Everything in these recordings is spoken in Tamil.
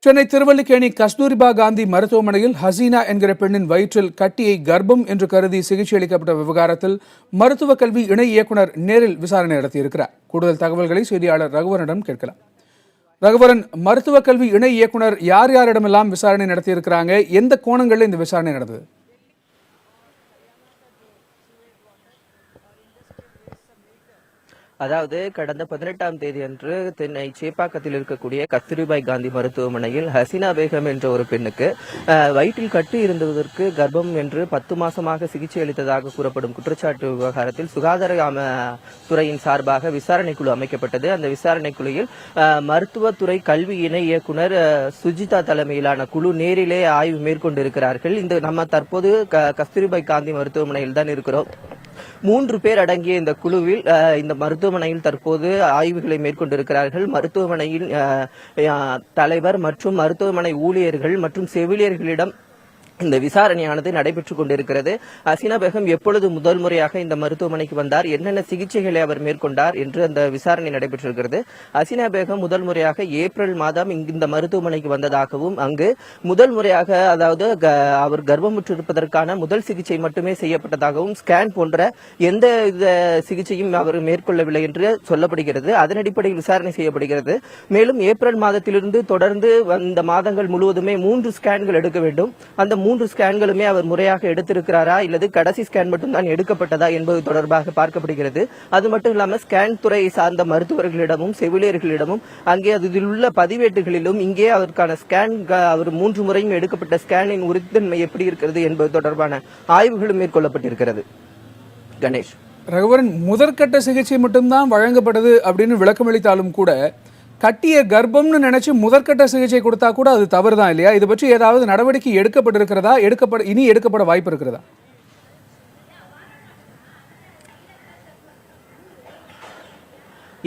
சென்னை திருவல்லிக்கேணி கஸ்தூரிபா காந்தி மருத்துவமனையில் ஹசீனா என்கிற பெண்ணின் வயிற்றில் கட்டியை கர்ப்பம் என்று கருதி சிகிச்சை அளிக்கப்பட்ட விவகாரத்தில் மருத்துவக் கல்வி இணை இயக்குநர் நேரில் விசாரணை நடத்தியிருக்கிறார். கூடுதல் தகவல்களை செய்தியாளர் ரகுவரனிடம் கேட்கலாம். ரகுவரன், மருத்துவக் கல்வி இணை இயக்குநர் யார் யாரிடமெல்லாம் விசாரணை நடத்தியிருக்கிறாங்க? எந்த கோணங்களில் இந்த விசாரணை நடந்தது? அதாவது கடந்த 18ஆம் தேதி அன்று சென்னை சேப்பாக்கத்தில் இருக்கக்கூடிய கஸ்தூரிபாய் காந்தி மருத்துவமனையில் ஹசீனா பேகம் என்ற ஒரு பெண்ணுக்கு வயிற்றில் கட்டி இருந்ததற்கு கர்ப்பம் என்று 10 மாசமாக சிகிச்சை அளித்ததாக கூறப்படும் குற்றச்சாட்டு விவகாரத்தில் சுகாதார துறையின் சார்பாக விசாரணை குழு அமைக்கப்பட்டது. அந்த விசாரணை குழுவில் மருத்துவத்துறை கல்வி இணை இயக்குனர் சுஜிதா தலைமையிலான குழு நேரிலே ஆய்வு மேற்கொண்டிருக்கிறார்கள். இந்த நம்ம தற்போது கஸ்தூரிபாய் காந்தி மருத்துவமனையில் தான் இருக்கிறோம். 3 பேர் அடங்கிய இந்த குழுவில் இந்த மருத்துவமனையில் தற்போது ஆய்வுகளை மேற்கொண்டிருக்கிறார்கள். மருத்துவமனையின் தலைவர் மற்றும் மருத்துவமனை ஊழியர்கள் மற்றும் செவிலியர்களிடம் இந்த விசாரணையானது நடைபெற்றுக் கொண்டிருக்கிறது. ஹசீனா பேகம் எப்பொழுது முதல் முறையாக இந்த மருத்துவமனைக்கு வந்தார், என்னென்ன சிகிச்சைகளை அவர் மேற்கொண்டார் என்று அந்த விசாரணை நடைபெற்றிருக்கிறது. ஹசீனா பேகம் முதல் முறையாக ஏப்ரல் மாதம் இந்த மருத்துவமனைக்கு வந்ததாகவும் அங்கு முதல் முறையாக அதாவது அவர் கர்ப்பமுற்றிருப்பதற்கான முதல் சிகிச்சை மட்டுமே செய்யப்பட்டதாகவும் ஸ்கேன் போன்ற எந்த சிகிச்சையும் அவர் மேற்கொள்ளவில்லை என்று சொல்லப்படுகிறது. அதன் அடிப்படையில் விசாரணை செய்யப்படுகிறது. மேலும் ஏப்ரல் மாதத்திலிருந்து தொடர்ந்து இந்த மாதங்கள் முழுவதுமே 3 ஸ்கேன்கள் எடுக்க வேண்டும். அந்த 3 ஸ்கேன்களுமே அவர் முறையாக எடுத்திருக்கிறாரா இல்லது கடைசி ஸ்கேன் மட்டும் தான் எடுக்கப்பட்டதா என்பது தொடர்பாக பார்க்கப்படுகிறது. அது மட்டும் இல்லாமல் ஸ்கேன் துறை சார்ந்த மருத்துவர்களிடமும் செவிலியர்களிடமும் அங்கே அதில் உள்ள பதிவேட்டுகளிலும் இங்கே அவருக்கான ஸ்கேன் அவர் 3 முறையும் எடுக்கப்பட்ட ஸ்கேனின் உறுதித்தன்மை எப்படி இருக்கிறது என்பது தொடர்பான ஆய்வுகளும் மேற்கொள்ளப்பட்டிருக்கிறது. கணேஷ், ரகுவரன், முதற்கட்ட சிகிச்சை மட்டும்தான் வழங்கப்பட்டது அப்படின்னு விளக்கமளித்தாலும் கூட கட்டிய கர்ப்பம்னு நினைச்சு முதற்கட்ட சிகிச்சை கொடுத்தா கூட அது தவறுதான் இல்லையா? இது பற்றி ஏதாவது நடவடிக்கை எடுக்கப்பட்டிருக்கிறதா, இனி எடுக்கப்பட வாய்ப்பு இருக்கிறதா?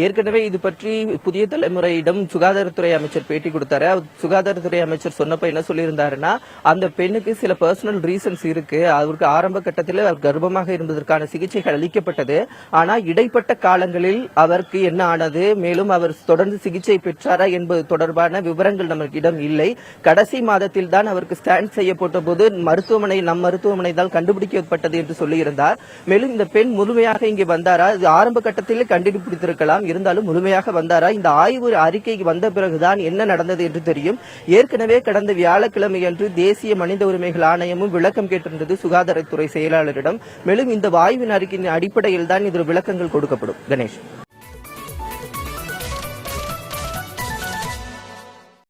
ஏற்கனவே இது பற்றி புதிய தலைமுறையிடம் சுகாதாரத்துறை அமைச்சர் பேட்டி கொடுத்தாரு. சுகாதாரத்துறை அமைச்சர் சொன்னப்ப என்ன சொல்லியிருந்தாருன்னா, அந்த பெண்ணுக்கு சில பர்சனல் ரீசன்ஸ் இருக்கு. அவருக்கு ஆரம்ப கட்டத்தில் கர்ப்பமாக இருந்ததற்கான சிகிச்சைகள் அளிக்கப்பட்டது. ஆனா இடைப்பட்ட காலங்களில் அவருக்கு என்ன ஆனது, மேலும் அவர் தொடர்ந்து சிகிச்சை பெற்றாரா என்பது தொடர்பான விவரங்கள் நம்மிடம் இல்லை. கடைசி மாதத்தில் தான் அவருக்கு ஸ்கேன் செய்யப்பட்ட போது நம் மருத்துவமனை தான் கண்டுபிடிக்கப்பட்டது என்று சொல்லியிருந்தார். மேலும் இந்த பெண் முழுமையாக இங்கே வந்தாரா, ஆரம்ப கட்டத்திலே கண்டுபிடித்திருக்கலாம். இருந்தாலும் முழுமையாக வந்தாரா, இந்த ஆய்வு அறிக்கைக்கு வந்த பிறகுதான் என்ன நடந்தது என்று தெரியும். ஏற்கனவே கடந்த வியாழக்கிழமை அன்று தேசிய மனித உரிமைகள் ஆணையமும் விளக்கம் கேட்டிருந்தது சுகாதாரத்துறை செயலாளரிடம். மேலும் இந்த ஆய்வின் அறிக்கையின் அடிப்படையில் தான் இதில் விளக்கங்கள் கொடுக்கப்படும். கணேஷ்.